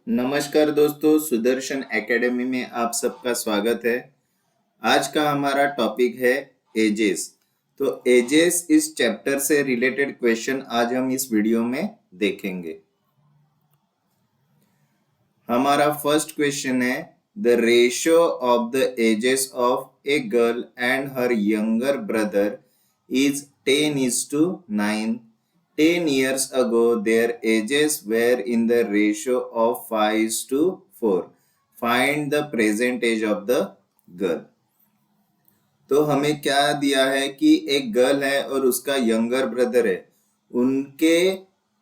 नमस्कार दोस्तों, सुदर्शन एकेडमी में आप सबका स्वागत है। आज का हमारा टॉपिक है एजेस। तो एजेस इस चैप्टर से रिलेटेड क्वेश्चन आज हम इस वीडियो में देखेंगे। हमारा फर्स्ट क्वेश्चन है the ratio of the ages of a girl and her younger brother is 10:9. 10 years ago, their ages were in the ratio of 5:4. Find the present age of the girl. तो हमें क्या दिया है कि एक girl है और उसका यंगर ब्रदर है। उनके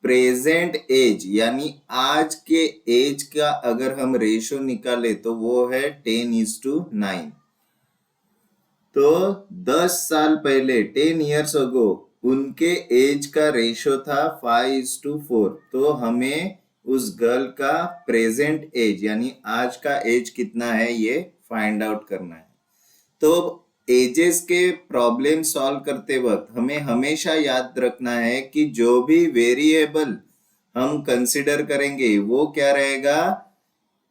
प्रेजेंट एज यानी आज के एज का अगर हम रेशो निकाले तो वो है 10:9। तो 10 साल पहले 10 years ago उनके एज का रेशो था 5:4। तो हमें उस गर्ल का प्रेजेंट एज यानी आज का एज कितना है ये फाइंड आउट करना है। तो एजेस के प्रॉब्लम सॉल्व करते वक्त हमें हमेशा याद रखना है कि जो भी वेरिएबल हम कंसिडर करेंगे वो क्या रहेगा,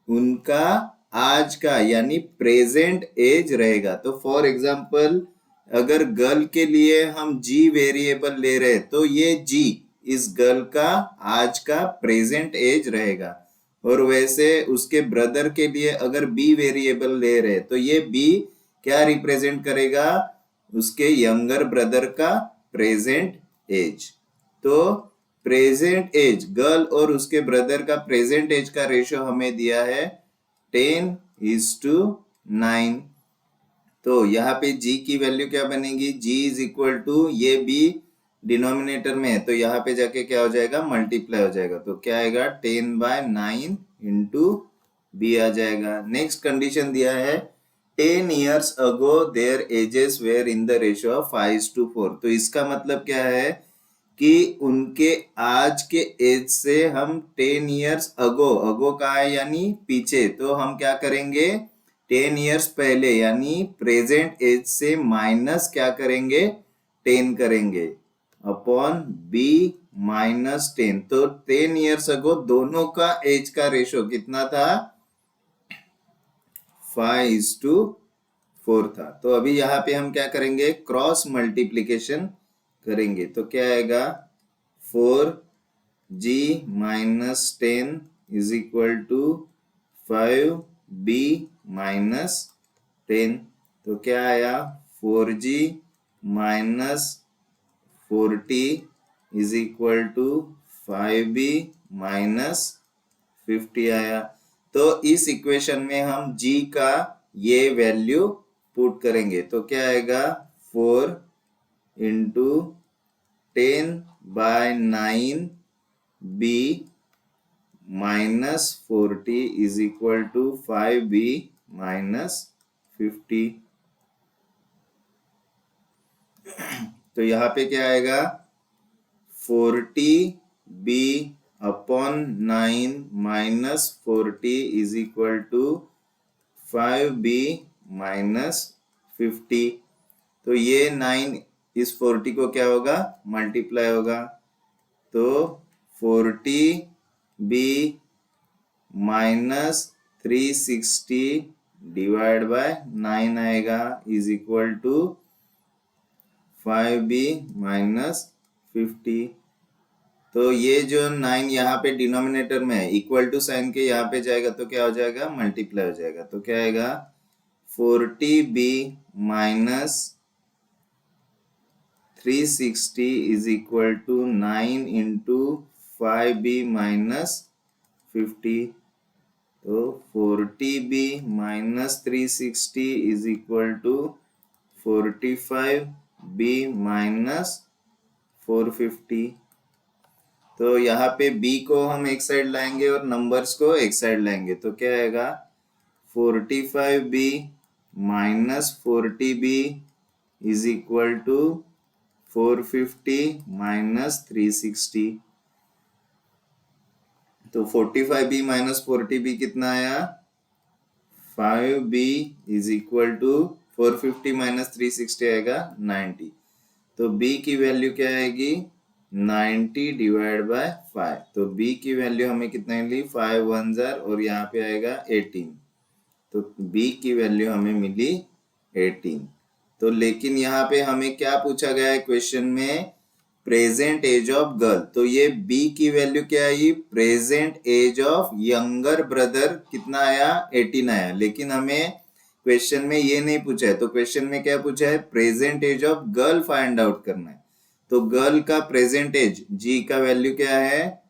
उनका आज का यानी प्रेजेंट एज रहेगा। तो फॉर एग्जांपल अगर गर्ल के लिए हम जी वेरिएबल ले रहे तो ये जी इस गर्ल का आज का प्रेजेंट एज रहेगा। और वैसे उसके ब्रदर के लिए अगर बी वेरिएबल ले रहे तो ये बी क्या रिप्रेजेंट करेगा, उसके यंगर ब्रदर का प्रेजेंट एज। तो प्रेजेंट एज गर्ल और उसके ब्रदर का प्रेजेंट एज का रेशियो हमें दिया है 10:9। तो यहाँ पे g की वैल्यू क्या बनेगी, g इज इक्वल टू ये b डिनोमिनेटर में है तो यहाँ पे जाके क्या हो जाएगा, मल्टीप्लाई हो जाएगा। तो क्या आएगा 10/9 इंटू b आ जाएगा। नेक्स्ट कंडीशन दिया है 10 years ago their ages were in the ratio of 5:4। तो इसका मतलब क्या है कि उनके आज के एज से हम 10 years अगो कहा है यानी पीछे, तो हम क्या करेंगे 10 years पहले यानी प्रेजेंट एज से माइनस क्या करेंगे 10 करेंगे अपॉन बी -10। तो 10 years अगो दोनों का एज का रेशो कितना था, 5:4 था। तो अभी यहाँ पे हम क्या करेंगे, क्रॉस मल्टीप्लीकेशन करेंगे। तो क्या आएगा 4g - 10 is equal to 5b - 10। तो क्या आया 4g - 40 is equal to 5b - 50 आया। तो इस इक्वेशन में हम g का ये वैल्यू पुट करेंगे तो क्या आएगा 4 into 10/9 b -40 is equal to 5b - 50। तो यहाँ पे क्या आएगा 40b upon 9 - 40 is equal to 5b - 50। तो ये 9 इस 40 को क्या होगा, मल्टीप्लाई होगा। तो 40b - 360 डिवाइड बाय 9 आएगा इज इक्वल टू 5b - 50। तो ये जो 9 यहाँ पे डिनोमिनेटर में है इक्वल टू साइन के यहाँ पे जाएगा तो क्या हो जाएगा, मल्टीप्लाई हो जाएगा। तो क्या आएगा 40b - 360 is equal to 9 into 5b - 50। तो 40b - 360 is equal to 45b - 450। तो यहाँ पे b को हम एक साइड लाएंगे और नंबर्स को एक साइड लाएंगे तो क्या आएगा 45b - 40b is equal to 450 - 360। तो 45b - 40b कितना आया 5b इज इक्वल टू 450 - 360 आएगा 90। तो b की वैल्यू क्या आएगी 90 डिवाइड बाय 5। तो b की वैल्यू हमें कितना मिली 5 1 जार और यहाँ पे आएगा 18। तो b की वैल्यू हमें मिली 18। तो लेकिन यहाँ पे हमें क्या पूछा गया है क्वेश्चन में, प्रेजेंट एज ऑफ गर्ल। तो ये b की वैल्यू क्या आई, present age of younger brother कितना आया 18 आया। लेकिन हमें क्वेश्चन में ये नहीं पूछा है, तो क्वेश्चन में क्या पूछा है, present age of girl find out करना है। तो गर्ल का प्रेजेंट एज g का वैल्यू क्या है,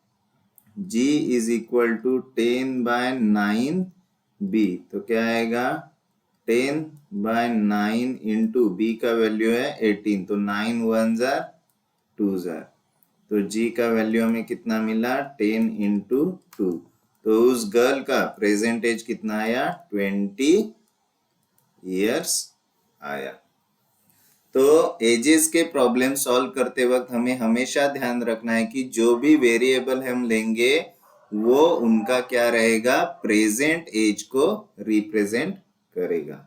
g is equal to 10 by 9 b। तो क्या आएगा 10 बाय 9 इंटू b का वैल्यू है 18। तो 9 1 जार 2 जार। तो g का वैल्यू हमें कितना मिला 10 इंटू 2। तो उस गर्ल का प्रेजेंट एज कितना आया 20 ईयर्स आया। तो एजेस के प्रॉब्लम सॉल्व करते वक्त हमें हमेशा ध्यान रखना है कि जो भी वेरिएबल हम लेंगे वो उनका क्या रहेगा, प्रेजेंट एज को रिप्रेजेंट करेगा।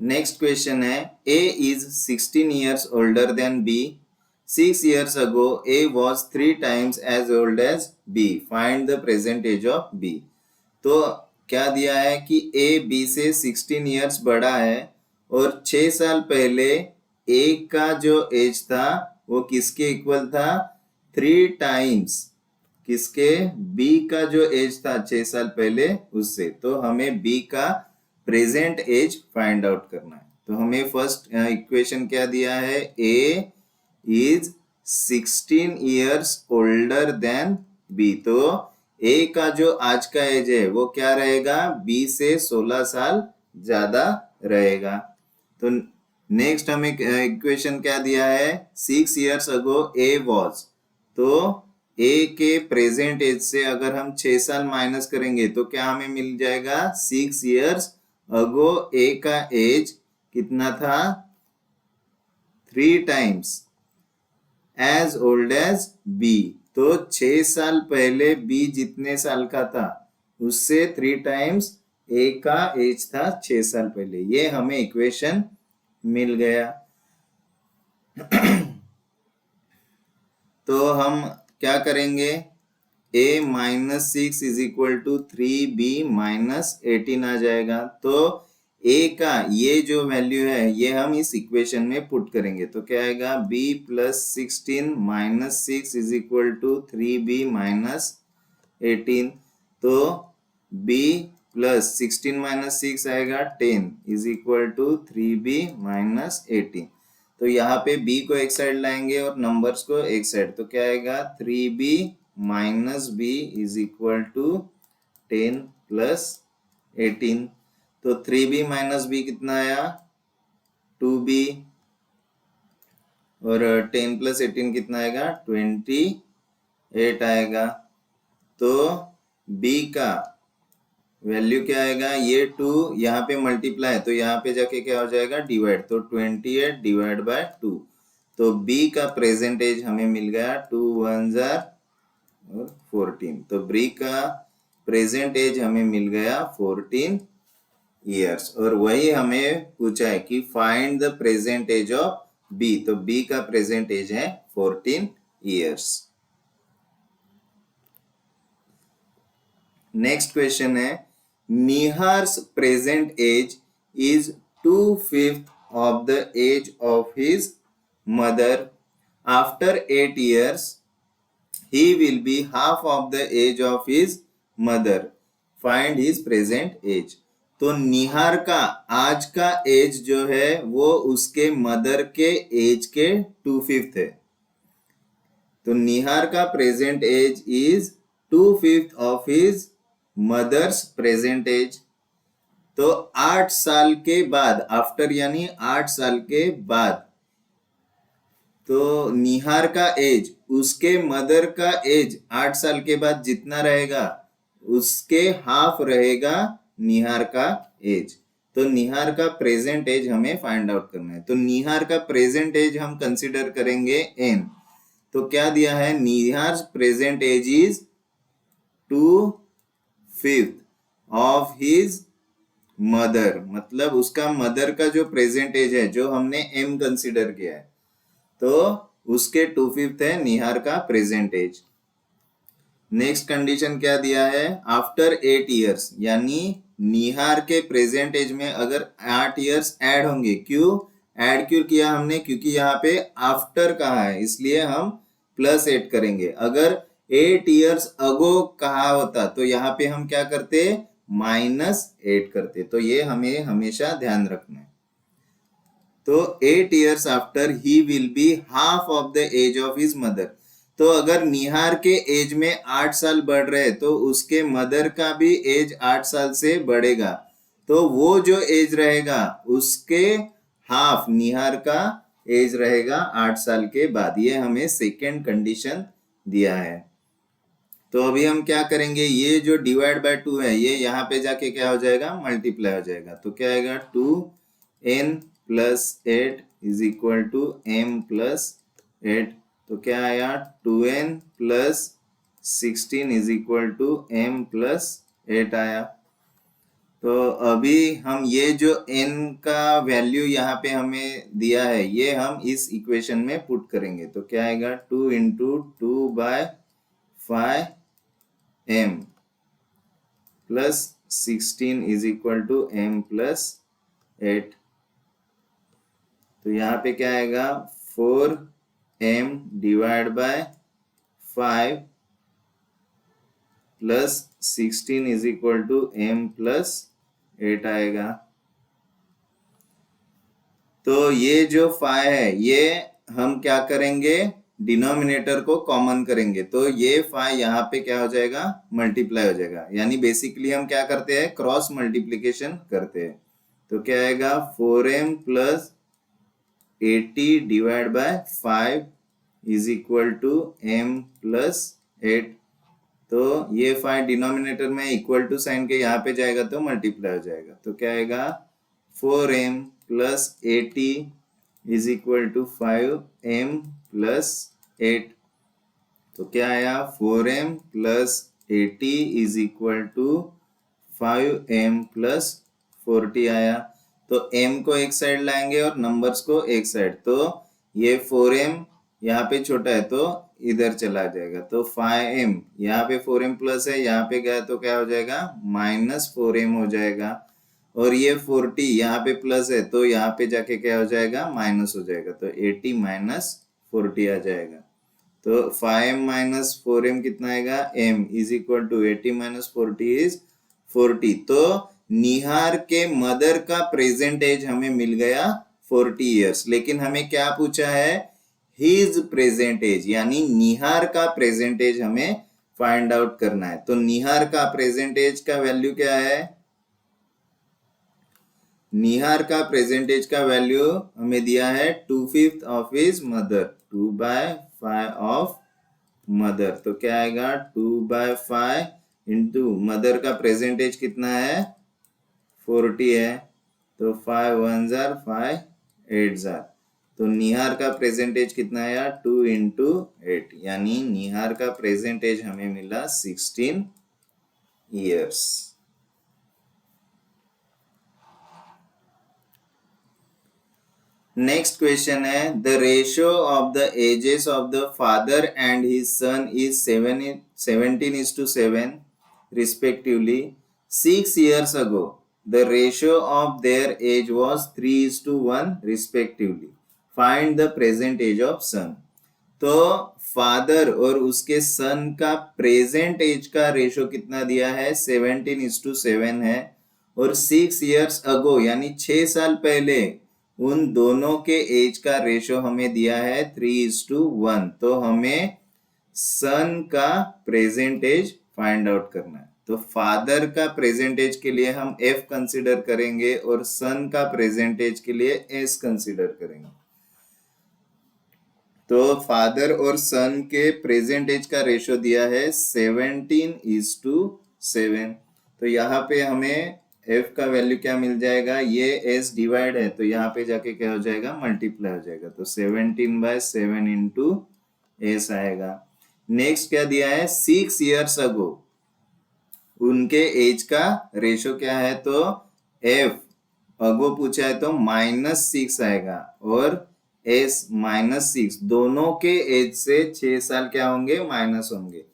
नेक्स्ट क्वेश्चन है, A is 16 years older than B. 6 years ago A was 3 times as old as B. Find the present age of B. तो क्या दिया है कि A B से 16 इयर्स बड़ा है और 6 साल पहले A का जो एज था वो किसके इक्वल था, 3 टाइम्स किसके, B का जो एज था 6 साल पहले उससे। तो हमें B का प्रेजेंट एज फाइंड आउट करना है। तो हमें फर्स्ट इक्वेशन क्या दिया है, A is 16 years older than B। तो A का जो आज का एज है वो क्या रहेगा, B से 16 साल ज्यादा रहेगा। तो नेक्स्ट हमें इक्वेशन क्या दिया है, 6 इयर्स अगो A was। तो A के प्रेजेंट एज से अगर हम 6 साल माइनस करेंगे तो क्या हमें मिल जाएगा, 6 इयर्स अगो A का एज कितना था, 3 times age old age B। तो 6 साल पहले B जितने साल का था उससे 3 टाइम्स A का एज था 6 साल पहले। ये हमें इक्वेशन मिल गया। तो हम क्या करेंगे, A minus 6 is equal to 3B minus 18 आ जाएगा। तो A का ये जो वैल्यू है ये हम इस इक्वेशन में पुट करेंगे। तो क्या आएगा, B plus 16 minus 6 is equal to 3B minus 18। तो B प्लस 16 माइनस 6 आएगा 10 is equal to 3B minus 18। तो यहाँ पे B को एक साइड लाएंगे और नंबर्स को एक साइड। तो क्या आएगा, 3B minus B is equal to 10 plus 18। तो 3B माइनस B कितना आया, 2B और 10 प्लस 18 कितना आएगा, 28 आएगा। तो B का वैल्यू क्या आएगा, ये 2 यहाँ पे मल्टीप्लाई है तो यहाँ पे जाके क्या हो जाएगा, डिवाइड। तो 28 डिवाइड बाय 2। तो B का प्रेजेंट एज हमें मिल गया 2 1 जार और 14। तो B का प्रेजेंट एज हमें मिल गया 14 ईयर्स। और वही हमें पूछा है कि find the present age of B। तो B का प्रेजेंट एज है 14 ईयर्स। नेक्स्ट क्वेश्चन है, Nihar's present age is 2/5 of the age of his mother. After 8 years, he will be half of the age of his mother. Find his present age. तो निहार का आज का as जो है वो उसके मदर के एज के 2/5 है। तो निहार का present age is 2/5 of his mother's present age. तो 8 साल के बाद, आफ्टर यानी 8 साल के बाद, तो निहार का एज उसके मदर का एज 8 साल के बाद जितना रहेगा उसके हाफ रहेगा निहार का एज। तो निहार का प्रेजेंट एज हमें फाइंड आउट करना है। तो निहार का प्रेजेंट एज हम कंसीडर करेंगे n। तो क्या दिया है, Nihar present age is 2/5 of his mother, मतलब उसका मदर का जो प्रेजेंट एज है, जो हमने m कंसिडर किया है, तो उसके 2/5 है निहार का प्रेजेंट एज। नेक्स्ट कंडीशन क्या दिया है, आफ्टर 8 ईयर्स, यानी निहार के प्रेजेंट एज में अगर 8 ईयर्स ऐड होंगे। क्यों ऐड क्यों किया हमने, क्योंकि यहाँ पे आफ्टर कहा है, इसलिए हम +8 करेंगे। अगर 8 ईयर्स अगो कहा होता तो यहाँ पे हम क्या करते, -8 करते। तो ये हमें हमेशा ध्यान रखना है। तो 8 years after he will be half of the age of his mother. तो अगर निहार के एज में 8 साल बढ़ रहे तो उसके मदर का भी एज 8 साल से बढ़ेगा। तो वो जो एज रहेगा उसके हाफ निहार का एज रहेगा 8 साल के बाद। ये हमें सेकेंड कंडीशन दिया है। तो अभी हम क्या करेंगे, ये जो डिवाइड बाय 2 है ये यहाँ पे जाके क्या हो जाएगा, मल्टीप्लाई हो जाएगा। तो क्या आएगा, 2n + 8 is equal to m + 8। तो क्या आया, 2n + 16 is equal to m + 8 आया। तो अभी हम ये जो n का वैल्यू यहाँ पे हमें दिया है ये हम इस इक्वेशन में पुट करेंगे। तो क्या आएगा, 2 × 2/5 m + 16 is equal to m + 8। तो यहाँ पे क्या आएगा, 4m / 5 + 16 is equal to m + 8 आएगा। तो ये जो 5 है ये हम क्या करेंगे, डिनोमिनेटर को कॉमन करेंगे। तो ये 5 यहाँ पे क्या हो जाएगा, मल्टीप्लाई हो जाएगा। यानी बेसिकली हम क्या करते हैं, क्रॉस मल्टीप्लीकेशन करते हैं। तो क्या आएगा, 4m + 80 / 5 is equal to m + 8। तो ये 5 डिनोमिनेटर में इक्वल टू साइन के यहाँ पे जाएगा तो मल्टीप्लाई हो जाएगा। तो क्या आएगा, 4m + 80 is equal to 5m + 8। तो क्या आया, 4m + 80 is equal to 5m + 40 आया। तो m को एक साइड लाएंगे और नंबर्स को एक साइड। तो ये 4m यहाँ पे छोटा है तो इधर चला जाएगा। तो 5m यहाँ पे 4m प्लस है, यहाँ पे गया तो क्या हो जाएगा, -4m हो जाएगा। और ये 40 यहाँ पे प्लस है तो यहाँ पे जाके क्या हो जाएगा, माइनस हो जाएगा। तो 80 - 40 आ जाएगा। तो 5m - 4m कितना आएगा, m is equal to 80 - 40 is 40। तो निहार के मदर का प्रेजेंट एज हमें मिल गया 40 ईयर्स। लेकिन हमें क्या पूछा है, हिज प्रेजेंट एज, यानी निहार का प्रेजेंट एज हमें फाइंड आउट करना है। तो निहार का प्रेजेंट एज का वैल्यू क्या है, निहार का प्रेजेंट एज का वैल्यू हमें दिया है 2/5 of his mother, 2/5 of mother. तो क्या आएगा, 2/5 इंटू मदर का प्रेजेंट एज कितना है, 40 है। तो 5 1 जार 5 8 जार। तो निहार का प्रेजेंट एज कितना आया, 2 × 8, यानी निहार का प्रेजेंट एज हमें मिला 16 ईयर्स। नेक्स्ट क्वेश्चन है, the ratio of the ages of the father and his son is 17:7 respectively. 6 years ago the ratio of their age was 3:1 respectively. Find the present age of son. तो father और उसके सन का present as का ratio कितना दिया है, 17:7 है। और 6 years ago यानी 6 साल पहले उन दोनों के एज का रेशो हमें दिया है 3:1। तो हमें सन का प्रेजेंट एज फाइंड आउट करना है। तो फादर का प्रेजेंट एज के लिए हम F कंसीडर करेंगे और सन का प्रेजेंट एज के लिए S कंसीडर करेंगे। तो फादर और सन के प्रेजेंट एज का रेशो दिया है 17:7। तो यहाँ पे हमें F का वैल्यू क्या मिल जाएगा, ये S डिवाइड है तो यहाँ पे जाके क्या हो जाएगा, मल्टीप्लाई हो जाएगा। तो 17/7 इंटू S आएगा। नेक्स्ट क्या दिया है, 6 years अगो उनके एज का रेशो क्या है, तो एफ अगो पूछा है तो -6 आएगा और एस -6 दोनों के एज से 6 साल क्या होंगे माइनस होंगे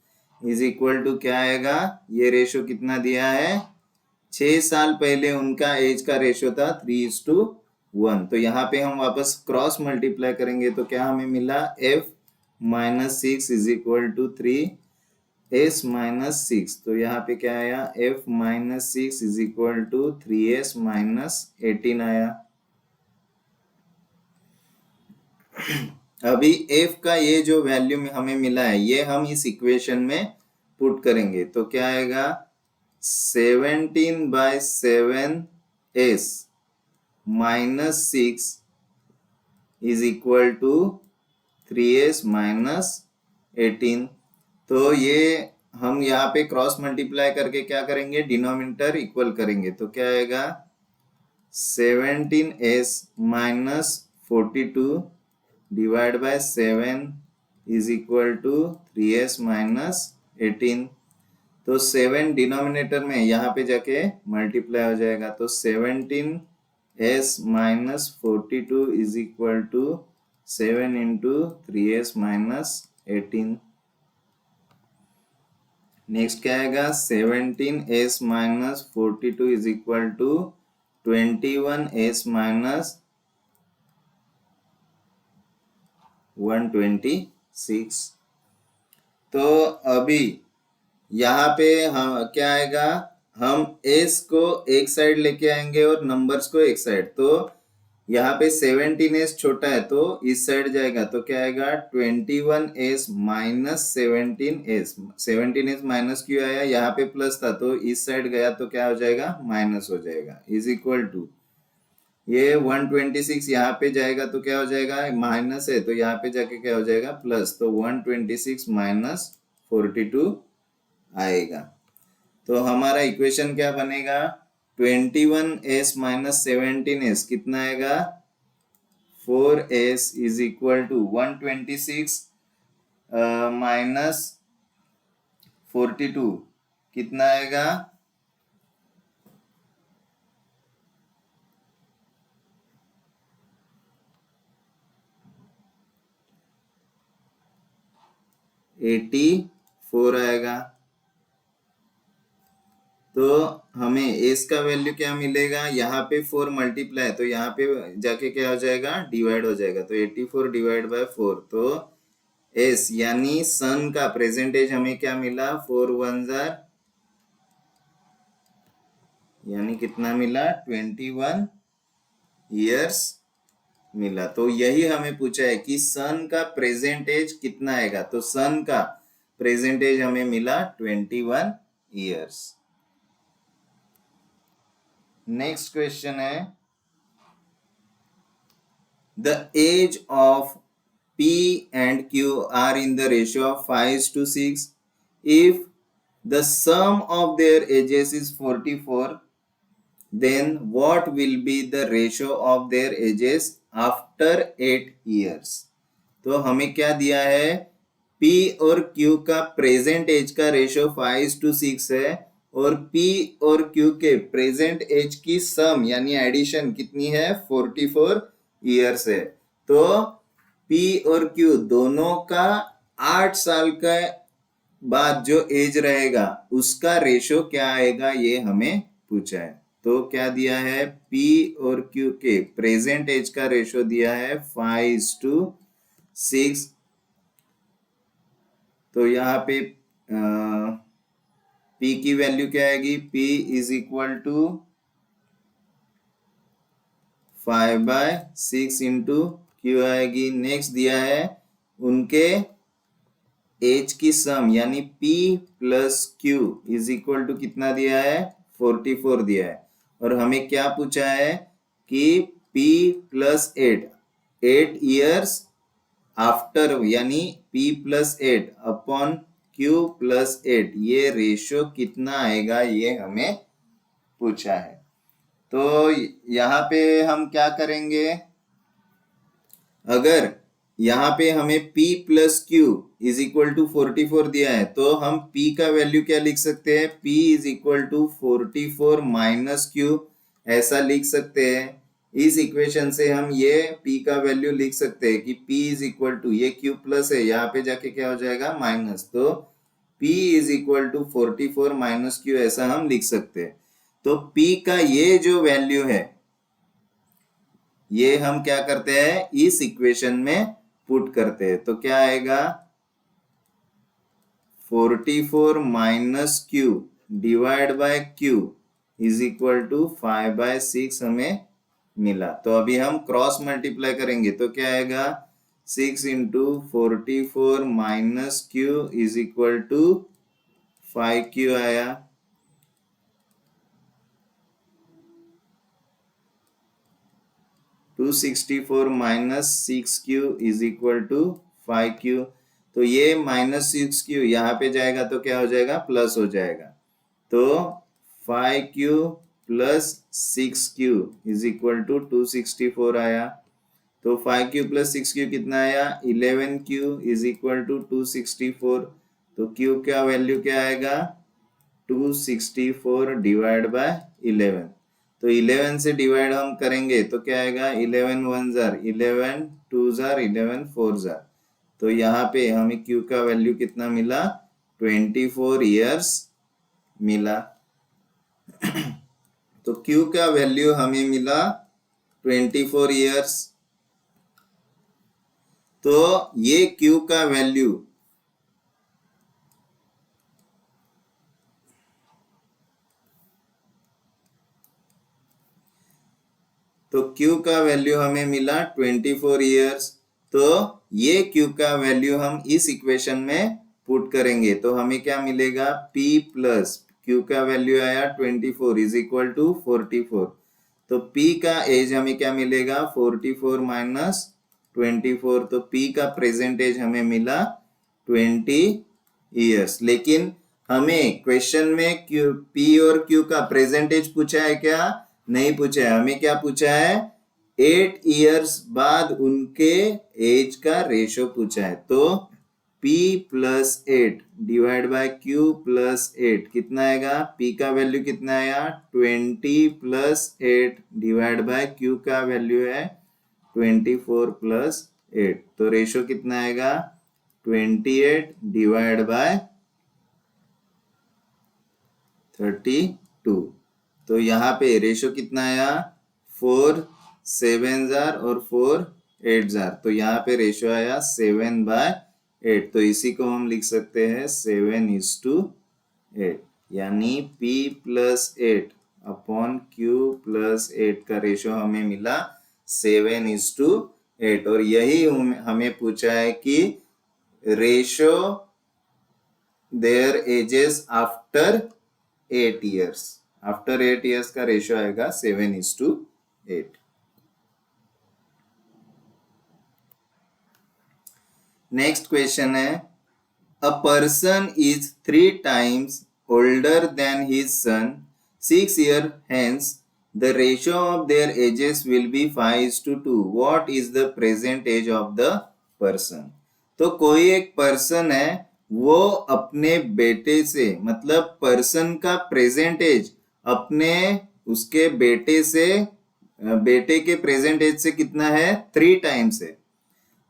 इज इक्वल टू क्या आएगा। ये रेशो कितना दिया है 6 साल पहले उनका एज का रेशो था 3:1 तो यहाँ पे हम वापस क्रॉस मल्टीप्लाई करेंगे तो क्या हमें मिला F -6 is equal to 3s -6 तो यहाँ पे क्या आया f -6 is equal to 3s -18 आया। अभी f का ये जो वैल्यू में हमें मिला है ये हम इस इक्वेशन में पुट करेंगे तो क्या आएगा 17/7s -6 is equal to 3s -18 तो ये हम यहाँ पे क्रॉस मल्टीप्लाई करके क्या करेंगे डिनोमिनेटर इक्वल करेंगे तो क्या आएगा 17s -42 divide by 7 is equal to 3s -18 तो 7 डिनोमिनेटर में यहाँ पे जाके मल्टीप्लाई हो जाएगा तो 17s -42 is equal to 7 into 3s -18 next क्या आएगा 17s -42 is equal to 21s -126 तो अभी यहाँ पे हम क्या आएगा हम s को एक साइड लेके आएंगे और नंबर्स को एक साइड तो यहाँ पे 17s छोटा है तो इस साइड जाएगा तो क्या आएगा 21s -17s 17s माइनस क्यों आया यहाँ पे प्लस था तो इस साइड गया तो क्या हो जाएगा माइनस हो जाएगा इज इक्वल टू ये 126 यहाँ पे जाएगा तो क्या हो जाएगा माइनस है तो यहाँ पे जाके क्या हो जाएगा प्लस तो 126 -42 आएगा तो हमारा इक्वेशन क्या बनेगा 21s -17s कितना आएगा 4s इज इक्वल टू 126 -42 कितना आएगा 84 आएगा तो हमें एस का वैल्यू क्या मिलेगा यहाँ पे 4 मल्टीप्लाई तो यहाँ पे जाके क्या हो जाएगा डिवाइड हो जाएगा तो 84 डिवाइड बाय 4 तो एस यानी सन का प्रेजेंट एज हमें क्या मिला 4 1 जार यानी कितना मिला 21 इयर्स मिला तो यही हमें पूछा है कि सन का प्रेजेंट एज कितना आएगा तो सन का प्रेजेंट एज हमें मिला 21 इयर्स। नेक्स्ट क्वेश्चन है the age of P and Q are in the ratio of 5:6 if the sum of their ages is 44 then what will be the ratio of their ages after 8 years तो हमें क्या दिया है P और Q का present as का ratio 5:6 है और P और Q के प्रेजेंट एज की सम यानी एडिशन कितनी है 44 इयर्स है तो P और Q दोनों का 8 साल का बाद जो एज रहेगा उसका रेशियो क्या आएगा ये हमें पूछा है तो क्या दिया है P और Q के प्रेजेंट एज का रेशियो दिया है 5:6 तो यहाँ पे P की वैल्यू क्या आएगी P is equal to 5/6 into Q आएगी। नेक्स्ट दिया है उनके एज की सम यानी P plus Q is equal to कितना दिया है 44 दिया है और हमें क्या पूछा है कि P प्लस 8 इयर्स आफ्टर यानी P plus 8 upon Q plus 8 ये रेशियो कितना आएगा ये हमें पूछा है तो यहाँ पे हम क्या करेंगे अगर यहाँ पे हमें P plus Q is equal to 44 दिया है तो हम P का वैल्यू क्या लिख सकते हैं P is equal to 44 minus Q ऐसा लिख सकते हैं। इस इक्वेशन से हम ये p का वैल्यू लिख सकते हैं कि p इज इक्वल टू, ये q प्लस है, यहाँ पे जाके क्या हो जाएगा माइनस, तो p is equal to 44 minus q, ऐसा हम लिख सकते हैं। तो p का ये जो वैल्यू है ये हम क्या करते हैं इस इक्वेशन में पुट करते हैं, तो क्या आएगा 44 minus q divide by q is equal to 5/6 हमें मिला। तो अभी हम क्रॉस मल्टीप्लाई करेंगे तो क्या आएगा 6 into 44 minus q is equal to 5q आया। 264 minus 6q is equal to 5q। तो ये माइनस 6q यहाँ पे जाएगा तो क्या हो जाएगा प्लस हो जाएगा, तो 5q plus 6q is equal to 264 आया। तो 5q प्लस 6q कितना आया 11q इज इक्वल टू 264। तो q का वैल्यू क्या आएगा 264 डिवाइड बाय 11। तो 11 से डिवाइड हम करेंगे तो क्या आएगा 11 1 जार 11 2 जार 11 4 जार। तो यहाँ पे हमें q का वैल्यू कितना मिला 24 इयर्स मिला। तो q का वैल्यू हमें मिला 24 इयर्स। तो ये q का वैल्यू तो q का वैल्यू हमें मिला 24 इयर्स। तो ये q का वैल्यू हम इस इक्वेशन में पुट करेंगे तो हमें क्या मिलेगा p प्लस q का वैल्यू आया 24 इज इक्वल टू 44। तो p का एज हमें क्या मिलेगा 44 माइनस 24। तो p का प्रेजेंट एज हमें मिला 20 इयर्स। लेकिन हमें क्वेश्चन में p और q का प्रेजेंट एज पूछा है क्या, नहीं पूछा है। हमें क्या पूछा है 8 इयर्स बाद उनके एज का रेशो पूछा है। तो p plus 8 divide by q plus 8 कितना आएगा, p का वैल्यू कितना आया 20 प्लस 8 डिवाइड बाय q का वैल्यू है 24 प्लस 8। तो रेशो कितना आएगा 28 डिवाइड बाय 32। तो यहाँ पे रेशो कितना आया 4 7 जार और 4 8 जार। तो यहाँ पे रेशो आया 7/8। तो इसी को हम लिख सकते हैं 7:8, यानी p plus 8 upon q plus 8 का रेशो हमें मिला 7:8। और यही हमें पूछा है कि ratio there edges after 8 years. After 8 years का रेशो आएगा 7:8। नेक्स्ट क्वेश्चन है a person is 3 times older than his son 6 years hence the ratio of their ages will be 5:2. What is the present age of the person? तो कोई एक person है वो अपने बेटे से, मतलब पर्सन का प्रेजेंट एज अपने उसके बेटे से, बेटे के प्रेजेंट एज से कितना है 3 टाइम्स है।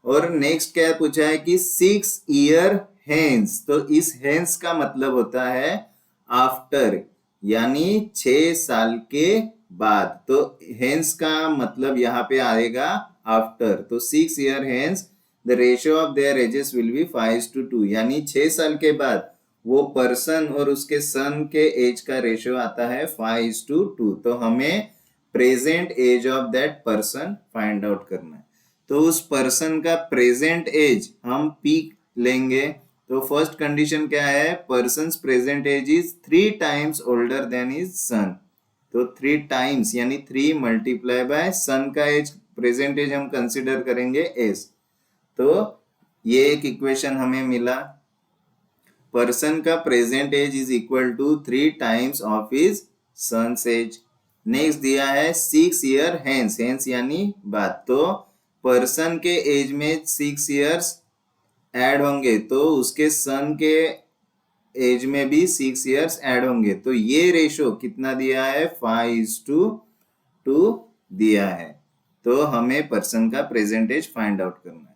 और नेक्स्ट क्या पूछा है कि 6 ईयर हेंस। तो इस हेंस का मतलब होता है आफ्टर, यानी 6 साल के बाद। तो हेंस का मतलब यहाँ पे आएगा आफ्टर। तो 6 year hence the ratio of their edges will be 5:2, यानी 6 साल के बाद वो पर्सन और उसके सन के एज का रेशियो आता है 5:2। तो हमें present age of that person find out करना है। तो उस पर्सन का प्रेजेंट एज हम p लेंगे। तो फर्स्ट कंडीशन क्या है person present age is 3 times older than his son. तो 3 टाइम्स यानी 3 मल्टीप्लाई बाय सन का एज, प्रेजेंट एज हम कंसिडर करेंगे s। तो ये एक इक्वेशन हमें मिला, पर्सन का present age is equal to 3 times of his sons age. Next दिया है 6 ईयर हेंस, हेंस यानी बाद। तो पर्सन के एज में 6 इयर्स ऐड होंगे तो उसके सन के एज में भी 6 इयर्स ऐड होंगे। तो ये रेशो कितना दिया है 5:2। टू दिया है, तो हमें पर्सन का प्रेजेंट एज फाइंड आउट करना है।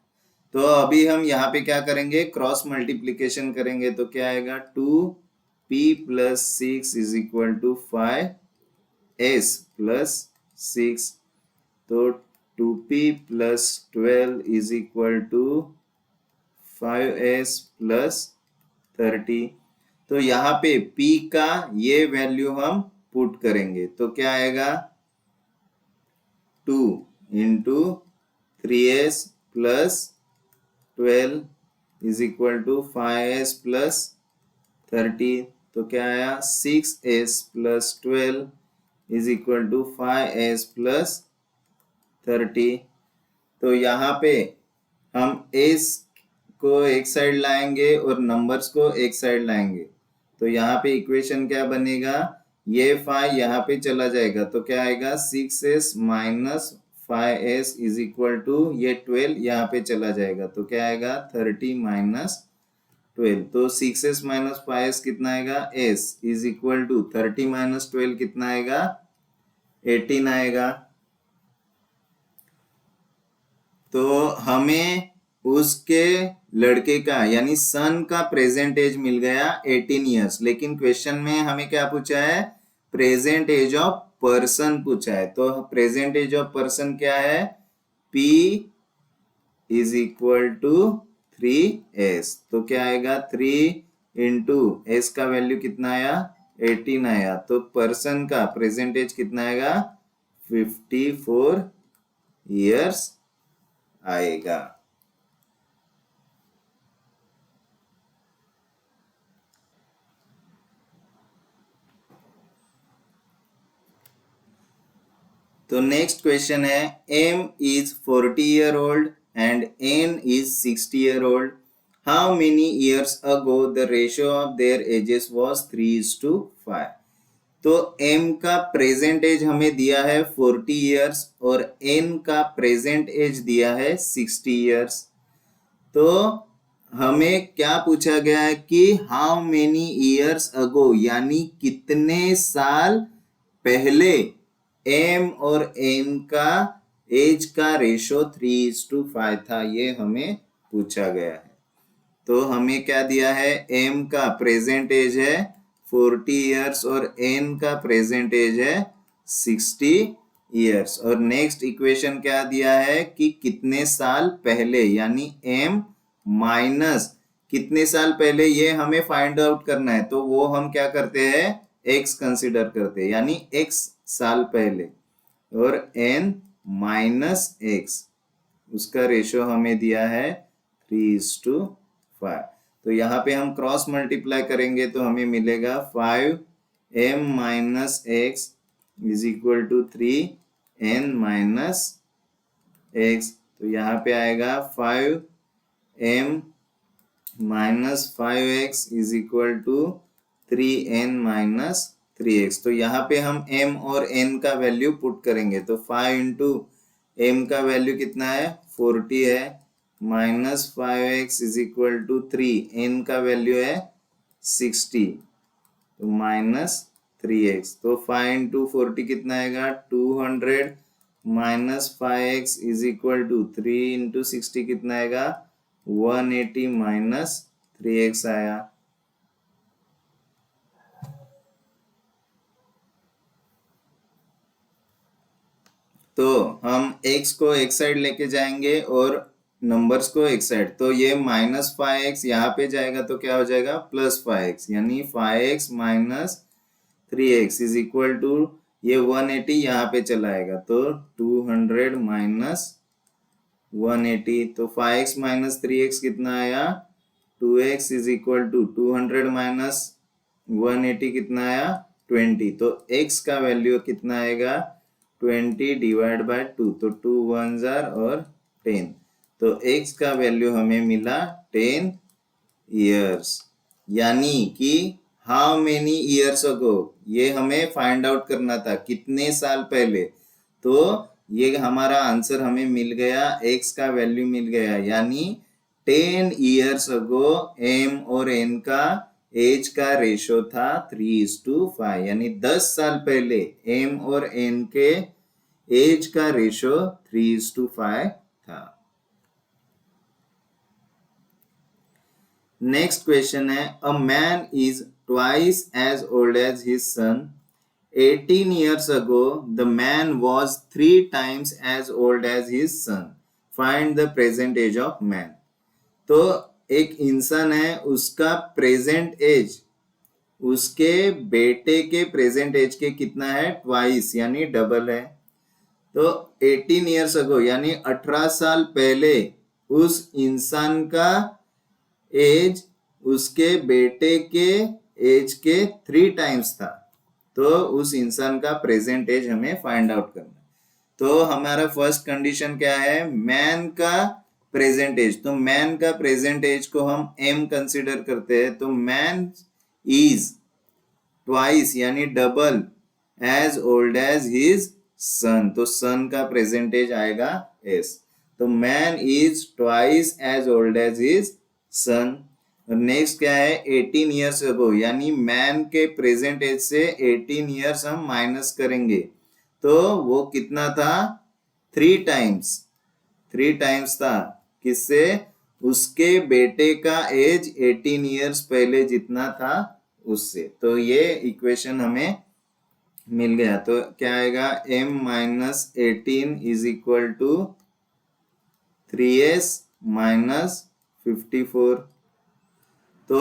तो अभी हम यहाँ पे क्या करेंगे, क्रॉस मल्टीप्लीकेशन करेंगे, तो क्या आएगा 2p + 6 = 5s + 6, तो 2p + 12 = 5s + 30। तो यहाँ पे p का ये वैल्यू हम पुट करेंगे, तो क्या आएगा 2 × 3s + 12 = 5s + 30, तो क्या आया 6s + 12 = 5s + 30। तो यहाँ पे हम s को एक साइड लाएंगे और नंबर्स को एक साइड लाएंगे, तो यहाँ पे इक्वेशन क्या बनेगा, ये 5 यहाँ पे चला जाएगा, तो क्या आएगा 6s - 5s = ये 12 यहाँ पे चला जाएगा, तो क्या आएगा 30 - 12, तो 6s - 5s कितना आएगा, s = 30 - 12 कितना आएगा 18 आएगा। तो हमें उसके लड़के का यानी सन का प्रेजेंट एज मिल गया 18 इयर्स, लेकिन क्वेश्चन में हमें क्या पूछा है, प्रेजेंट एज ऑफ पर्सन पूछा है। तो प्रेजेंट एज ऑफ पर्सन क्या है, p = 3s, तो क्या आएगा 3 × s का वैल्यू कितना आया 18 आया, तो पर्सन का प्रेजेंट एज कितना आएगा 54 इयर्स आएगा। तो नेक्स्ट क्वेश्चन है, M is 40-year-old and N is 60-year-old. How many years ago the ratio of their ages was 3:5? तो M का प्रेजेंट एज हमें दिया है 40 इयर्स और N का प्रेजेंट एज दिया है 60 इयर्स। तो हमें क्या पूछा गया है कि हाउ मेनी इयर्स अगो, यानी कितने साल पहले M और N का एज का रेशो 3:5 था, ये हमें पूछा गया है। तो हमें क्या दिया है, M का प्रेजेंट एज है 40 इयर्स और N का प्रेजेंट एज है 60 इयर्स, और नेक्स्ट इक्वेशन क्या दिया है कि कितने साल पहले, यानी M माइनस कितने साल पहले, ये हमें फाइंड आउट करना है। तो वो हम क्या करते हैं, x कंसिडर करते हैं, यानी x साल पहले, और n - x, उसका रेशो हमें दिया है 3:5। तो यहाँ पे हम क्रॉस मल्टीप्लाई करेंगे तो हमें मिलेगा 5m - x = 3n - x, तो यहाँ पे आएगा 5m - 5x = 3n - 3x। तो यहाँ पे हम m और n का वैल्यू पुट करेंगे, तो 5 × m का वैल्यू कितना है 40 है, -5x = 3, n का वैल्यू है 60, तो -3x, तो 5 × 40 कितना आएगा 200, -5x = 3 × 60 कितना आएगा 180 - 3x आया। तो हम x को एक साइड लेके जाएंगे और नंबर्स को एक साइड, तो ये -5x यहाँ पे जाएगा तो क्या हो जाएगा +5x, यानी 5x - 3x = ये 180 यहाँ पे चलाएगा, तो 200 - 180, तो 5x - 3x कितना आया 2x = 200 - 180 कितना आया 20, तो x का वैल्यू कितना आएगा 20 / 2, तो 2 1s और 10, तो x का वैल्यू हमें मिला 10 इयर्स, यानी कि हाउ मेनी इयर्स अगो, ये हमें फाइंड आउट करना था कितने साल पहले। तो ये हमारा आंसर हमें मिल गया, x का वैल्यू मिल गया, यानी 10 इयर्स अगो m और n का एज का रेशो था 3:5, यानी 10 साल पहले m और n के एज का रेशो 3:5 था। नेक्स्ट क्वेश्चन है, a man is twice as old as his son. 18 years ago, the man was 3 times as old as his son. Find the present age of man. तो एक इंसान है, उसका present as उसके बेटे के प्रेजेंट एज के कितना है, ट्वाइस यानी डबल है। तो 18 years ago यानी 18 साल पहले उस इंसान का एज उसके बेटे के एज के 3 टाइम्स था। तो उस इंसान का प्रेजेंट एज हमें फाइंड आउट करना है। तो हमारा फर्स्ट कंडीशन क्या है, मैन का प्रेजेंट एज। तो मैन का प्रेजेंट एज को हम एम कंसिडर करते हैं। तो मैन इज ट्वाइस यानी double as old as his son. तो सन का प्रेजेंट एज आएगा एस। तो man is twice as old as his son. Next क्या है, 18 years ago यानी मैन के प्रेजेंट एज से 18 years हम माइनस करेंगे तो वो कितना था, 3 टाइम्स था। किससे, उसके बेटे का एज 18 years पहले जितना था उससे। तो ये इक्वेशन हमें मिल गया। तो क्या आएगा, m minus 18 is equal to 3s minus 54। तो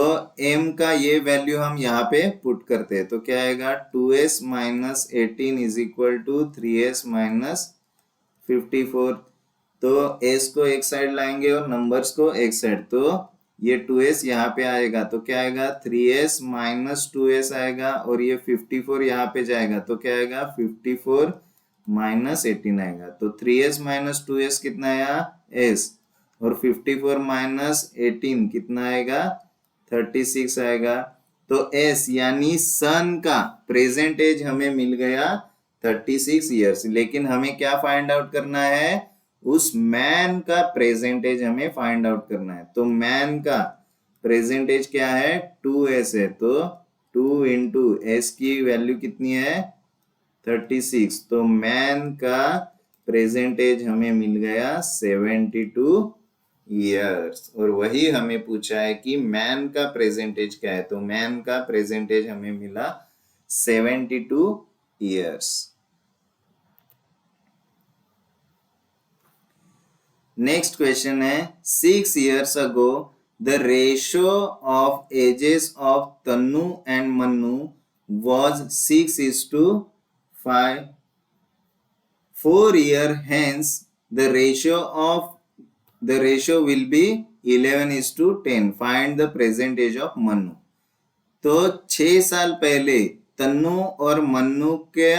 m का ये वैल्यू हम यहाँ पे पुट करते हैं। तो क्या आएगा, 2s minus 18 is equal to 3s minus 54। तो s को एक साइड लाएंगे और नंबर्स को एक साइड। तो ये 2s यहाँ पे आएगा। तो क्या आएगा, 3s माइनस 2s आएगा और ये 54 यहाँ पे जाएगा। तो क्या आएगा, 54 माइनस 18 आएगा। तो 3s माइनस 2s कितना आया, s, और 54 माइनस 18 कितना आएगा, 36 आएगा। तो s यानी सन का प्रेजेंट एज हमें मिल गया 36 years। लेकिन हमें क्या फाइंड आउट करना है, उस मैन का प्रेजेंट एज हमें फाइंड आउट करना है। तो मैन का प्रेजेंट एज क्या है, 2s है। तो 2 इंटू s की वैल्यू कितनी है, 36। तो मैन का प्रेजेंट एज हमें मिल गया 72 years। और वही हमें पूछा है कि मैन का प्रेजेंट एज क्या है। तो मैन का प्रेजेंट एज हमें मिला 72 years। नेक्स्ट क्वेश्चन है, 6 years ago the ratio of ages of Tannu and Mannu was 6:5। 4 year hence the ratio will be 11:10। find the present age of Mannu। तो 6 साल पहले तन्नू और मन्नू के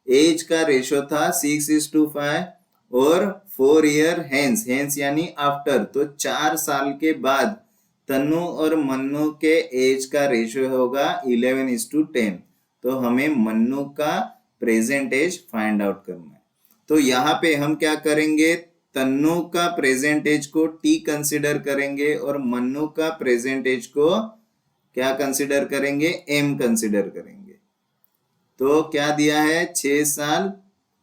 एज का रेशो था 6:5 और 4 year हेंस यानी आफ्टर। तो 4 साल के बाद तन्नू और मन्नू के एज का रेशो होगा 11:10। तो हमें मन्नू का प्रेजेंट एज फाइंड आउट करना है। तो यहाँ पे हम क्या करेंगे, तन्नू का प्रेजेंट एज को t कंसिडर करेंगे और मन्नू का प्रेजेंट एज को क्या कंसिडर करेंगे, m कंसिडर करेंगे। तो क्या दिया है, 6 साल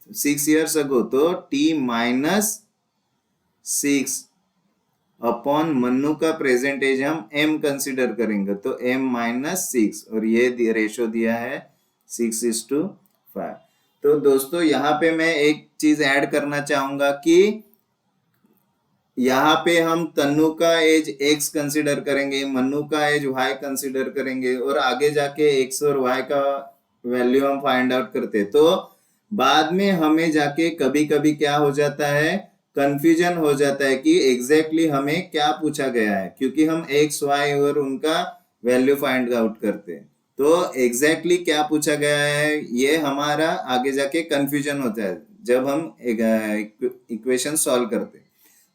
6 years ago। तो t माइनस 6 अपॉन मन्नू का प्रेजेंट एज हम m कंसिडर करेंगे। तो m माइनस 6 और ये रेशो दिया है 6:5। तो दोस्तों यहाँ पे मैं एक चीज ऐड करना चाहूंगा कि यहाँ पे हम तन्नू का एज x कंसिडर करेंगे, मन्नू का एज y कंसिडर करेंगे और आगे जाके x और y का वैल्यू हम फाइंड आउट करते। तो बाद में हमें जाके कभी कभी क्या हो जाता है, कंफ्यूजन हो जाता है कि एग्जैक्टली हमें क्या पूछा गया है, क्योंकि हम x y और उनका वैल्यू फाइंड आउट करते हैं। तो एग्जैक्टली क्या पूछा गया है ये हमारा आगे जाके कंफ्यूजन होता है जब हम इक्वेशन सॉल्व करते हैं।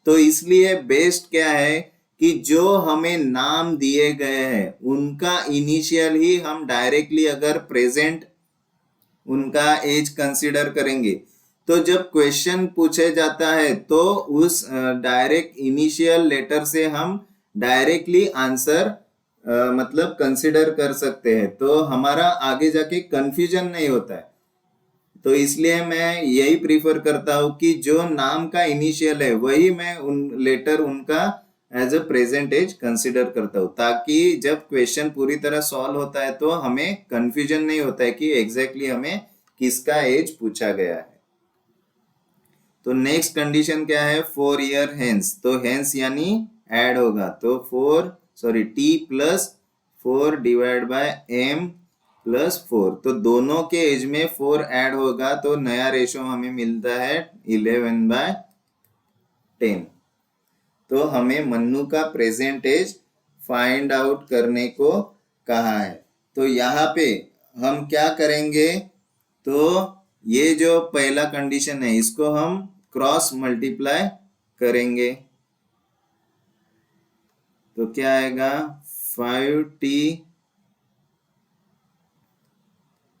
तो इसलिए बेस्ट क्या है कि जो हमें नाम दिए गए हैं उनका इनिशियल ही हम डायरेक्टली अगर प्रेजेंट उनका एज कंसीडर करेंगे तो जब क्वेश्चन पूछे जाता है तो उस डायरेक्ट इनिशियल लेटर से हम डायरेक्टली आंसर मतलब कंसीडर कर सकते हैं। तो हमारा आगे जाके कंफ्यूजन नहीं होता है। तो इसलिए मैं यही प्रीफर करता हूं कि जो नाम का इनिशियल है वही मैं उन लेटर उनका age a present age consider करता हूं, ताकि जब क्वेश्चन पूरी तरह सॉल्व होता है तो हमें कंफ्यूजन नहीं होता है कि एग्जैक्टली हमें किसका एज पूछा गया है। तो नेक्स्ट कंडीशन क्या है, 4 ईयर हेंस, तो हेंस यानी ऐड होगा, तो T plus 4 divide by M plus 4, तो दोनों के एज में 4 ऐड होगा तो नया रेशो हमें मिलता है 11/10। तो हमें मन्नू का प्रेजेंट एज फाइंड आउट करने को कहा है। तो यहाँ पे हम क्या करेंगे, तो ये जो पहला कंडीशन है इसको हम क्रॉस मल्टीप्लाई करेंगे, तो क्या आएगा 5t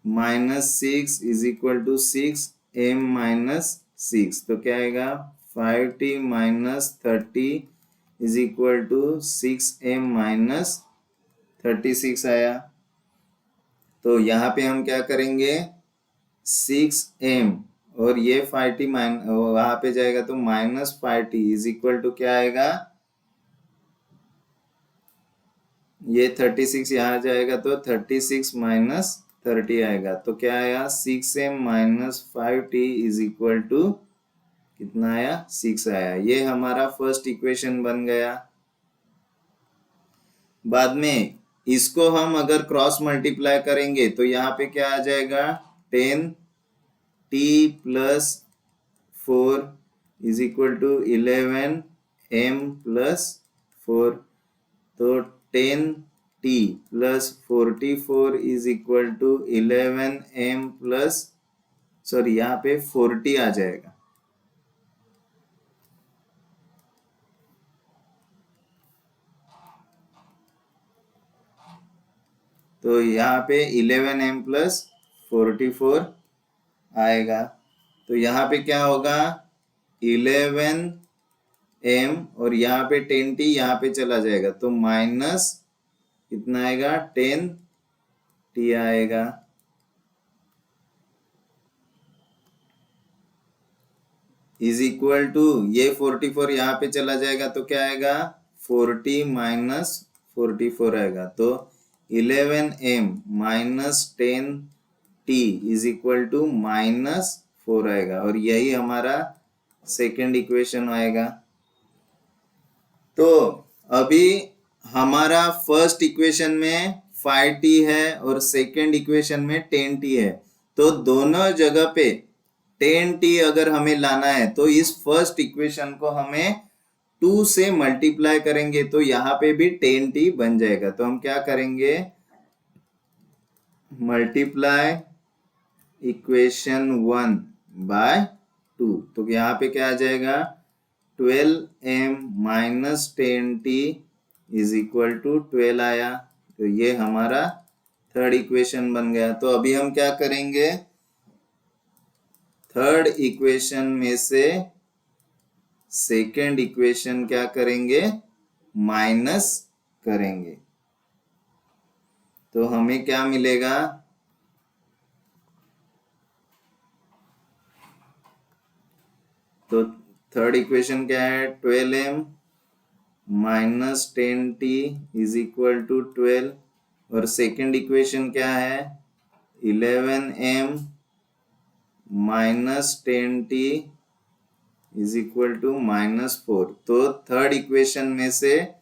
minus 6 is equal to 6m-6, तो क्या आएगा 5t minus 30 is equal to 6m-36 आया। तो यहाँ पे हम क्या करेंगे 6m और ये 5t वहां पे जाएगा तो -5t इज इक्वल टू क्या आएगा, ये 36 यहाँ जाएगा तो 36 - 30 आएगा, तो क्या आया 6m-5t इज इक्वल टू कितना आया 6 आया। ये हमारा फर्स्ट इक्वेशन बन गया। बाद में इसको हम अगर क्रॉस मल्टीप्लाई करेंगे तो यहाँ पे क्या आ जाएगा 10t plus 4 is equal to 11m plus 4, तो 10t plus 44 is equal to 11m plus यहाँ पे 40 आ जाएगा। तो यहाँ पे 11m प्लस 44 आएगा, तो यहाँ पे क्या होगा 11m और यहाँ पे 10t यहाँ पे चला जाएगा तो माइनस कितना आएगा 10t आएगा। इज इक्वल टू ये 44 यहाँ पे चला जाएगा तो क्या आएगा 40 माइनस 44 आएगा, तो 11m minus 10t is equal to -4 आएगा, और यही हमारा सेकेंड इक्वेशन आएगा। तो अभी हमारा फर्स्ट इक्वेशन में 5t है और सेकेंड इक्वेशन में 10t है, तो दोनों जगह पे 10t अगर हमें लाना है तो इस फर्स्ट इक्वेशन को हमें 2 से मल्टीप्लाई करेंगे तो यहाँ पे भी 10t बन जाएगा। तो हम क्या करेंगे मल्टीप्लाई इक्वेशन 1 बाय 2, तो यहाँ पे क्या आ जाएगा 12m minus 10t is equal to 12 आया, तो ये हमारा थर्ड इक्वेशन बन गया। तो अभी हम क्या करेंगे थर्ड इक्वेशन में से सेकेंड इक्वेशन क्या करेंगे माइनस करेंगे, तो हमें क्या मिलेगा तो थर्ड इक्वेशन क्या है 12m minus 10t is equal to 12, और सेकेंड इक्वेशन क्या है 11m minus 10t is equal to -4। तो थर्ड इक्वेशन में से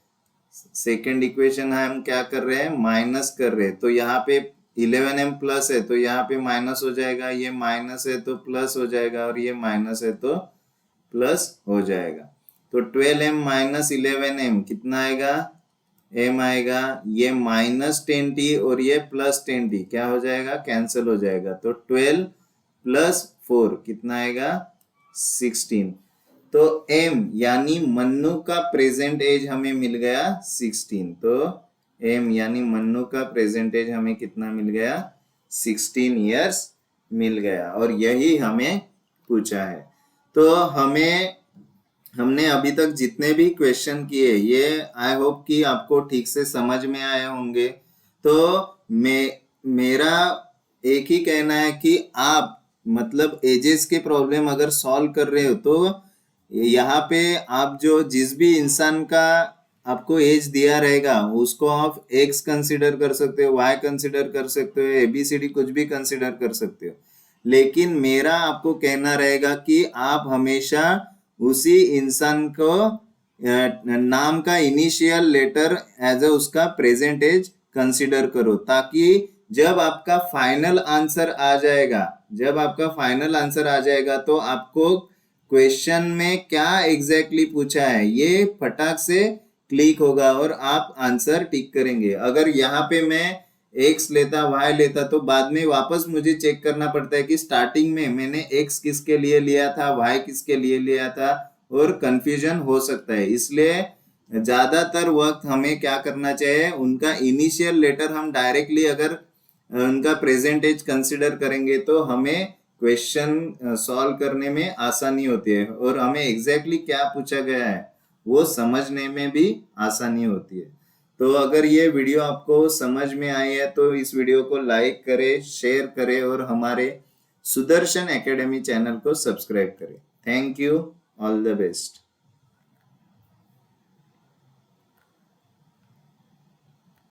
सेकेंड इक्वेशन हम क्या कर रहे हैं माइनस कर रहे हैं, तो यहाँ पे 11m प्लस है तो यहाँ पे माइनस हो जाएगा, ये माइनस है तो प्लस हो जाएगा, और ये माइनस है तो प्लस हो जाएगा। तो 12m माइनस 11m कितना आएगा m आएगा, ये माइनस 10t और ये प्लस 10t क्या हो जाएगा कैंसिल हो जाएगा, तो 12 प्लस 4 कितना आएगा 16। तो m यानी मन्नू का प्रेजेंट एज हमें मिल गया 16, तो m यानी मन्नू का प्रेजेंट एज हमें कितना मिल गया 16 इयर्स मिल गया, और यही हमें पूछा है। तो हमने अभी तक जितने भी क्वेश्चन किए ये आई होप कि आपको ठीक से समझ में आए होंगे। तो मेरा एक ही कहना है कि आप मतलब एजेस के प्रॉब्लम अगर सॉल्व कर रहे हो तो यहाँ पे आप जो जिस भी इंसान का आपको एज दिया रहेगा उसको आप एक्स कंसिडर कर सकते हो, वाई कंसिडर कर सकते हो, एबीसीडी कुछ भी कंसिडर कर सकते हो। लेकिन मेरा आपको कहना रहेगा कि आप हमेशा उसी इंसान को नाम का इनिशियल लेटर एज अ उसका प्रेजेंट एज कंसिडर करो, ताकि जब आपका फाइनल आंसर आ जाएगा, जब आपका फाइनल आंसर आ जाएगा तो आपको क्वेश्चन में क्या एग्जैक्टली पूछा है ये फटाक से क्लिक होगा और आप आंसर टिक करेंगे। अगर यहाँ पे मैं एक्स लेता वाई लेता तो बाद में वापस मुझे चेक करना पड़ता है कि स्टार्टिंग में मैंने एक्स किसके लिए लिया था, वाई किसके लिए लिया था, और कंफ्यूजन हो सकता है। इसलिए ज्यादातर वक्त हमें क्या करना चाहिए, उनका इनिशियल लेटर हम डायरेक्टली अगर उनका प्रेजेंट एज कंसिडर करेंगे तो हमें क्वेश्चन सॉल्व करने में आसानी होती है और हमें एग्जैक्टली क्या पूछा गया है वो समझने में भी आसानी होती है। तो अगर ये वीडियो आपको समझ में आई है तो इस वीडियो को लाइक करें, शेयर करें और हमारे सुदर्शन एकेडमी चैनल को सब्सक्राइब करें। Thank you, all the best.